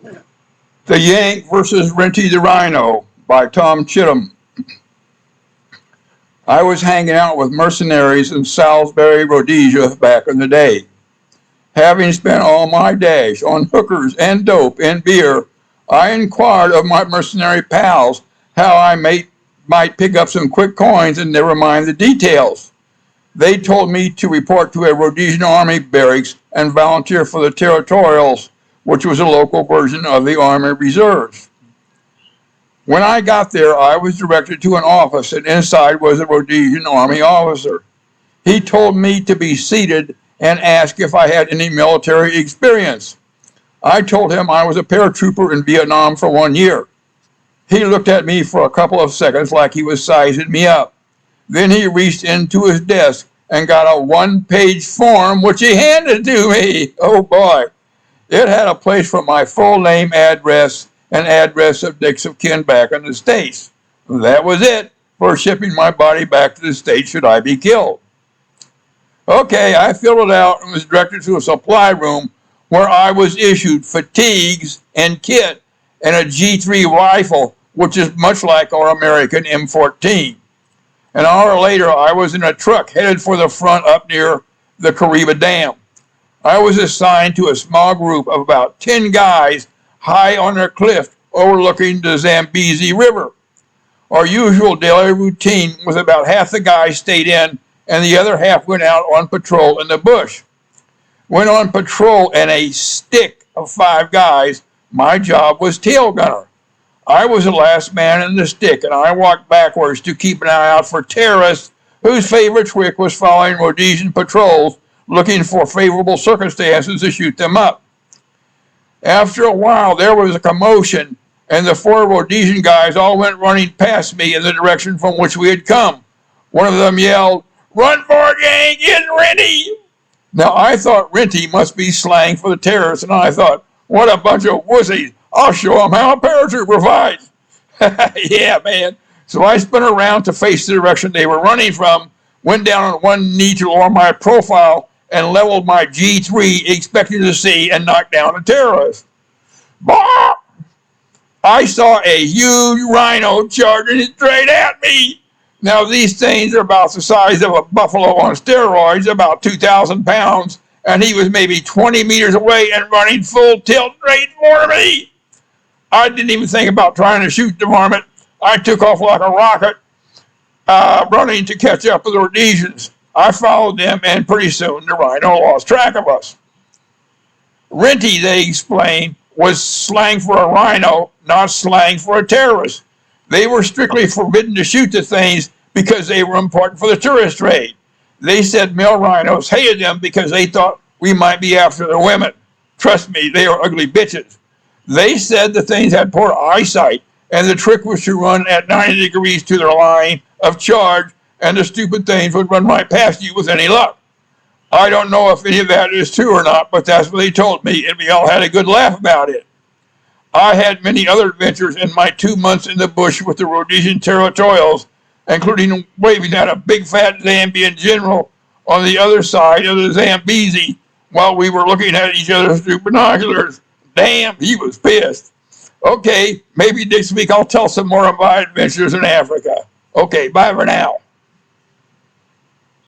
The Yank versus Rinty the Rhino by Tom Chittum. I was hanging out with mercenaries in Salisbury, Rhodesia back in the day. Having spent all my dash on hookers and dope and beer, I inquired of my mercenary pals how I might pick up some quick coins and never mind the details. They told me to report to a Rhodesian army barracks and volunteer for the territorials, which was a local version of the Army Reserves. When I got there, I was directed to an office, and inside was a Rhodesian Army officer. He told me to be seated and asked if I had any military experience. I told him I was a paratrooper in Vietnam for 1 year. He looked at me for a couple of seconds like he was sizing me up. Then he reached into his desk and got a one-page form which he handed to me. Oh boy. It had a place for my full name, address, and address of next of kin back in the States. That was it for shipping my body back to the States should I be killed. Okay, I filled it out and was directed to a supply room where I was issued fatigues and kit and a G3 rifle, which is much like our American M14. An hour later, I was in a truck headed for the front up near the Kariba Dam. I was assigned to a small group of about 10 guys high on a cliff overlooking the Zambezi River. Our usual daily routine was about half the guys stayed in and the other half went out on patrol in the bush. When on patrol in a stick of 5 guys, my job was tail gunner. I was the last man in the stick, and I walked backwards to keep an eye out for terrorists whose favorite trick was following Rhodesian patrols looking for favorable circumstances to shoot them up. After a while, there was a commotion, and the 4 Rhodesian guys all went running past me in the direction from which we had come. One of them yelled, "Run for it, gang, it's Rinty!" Now, I thought Rinty must be slang for the terrorists, and I thought, what a bunch of wussies. I'll show them how a paratrooper fights. Yeah, man. So I spun around to face the direction they were running from, went down on one knee to lower my profile, and leveled my G3, expecting to see and knock down a terrorist. Bah! I saw a huge rhino charging straight at me. Now, these things are about the size of a buffalo on steroids, about 2,000 pounds, and he was maybe 20 meters away and running full tilt straight for me. I didn't even think about trying to shoot the varmint. I took off like a rocket, running to catch up with the Rhodesians. I followed them, and pretty soon the rhino lost track of us. Rinty, they explained, was slang for a rhino, not slang for a terrorist. They were strictly forbidden to shoot the things because they were important for the tourist trade. They said male rhinos hated them because they thought we might be after their women. Trust me, they are ugly bitches. They said the things had poor eyesight, and the trick was to run at 90 degrees to their line of charge, and the stupid things would run right past you with any luck. I don't know if any of that is true or not, but that's what they told me, and we all had a good laugh about it. I had many other adventures in my 2 months in the bush with the Rhodesian territorials, including waving at a big fat Zambian general on the other side of the Zambezi while we were looking at each other through binoculars. Damn, he was pissed. Okay, maybe next week I'll tell some more of my adventures in Africa. Okay, bye for now.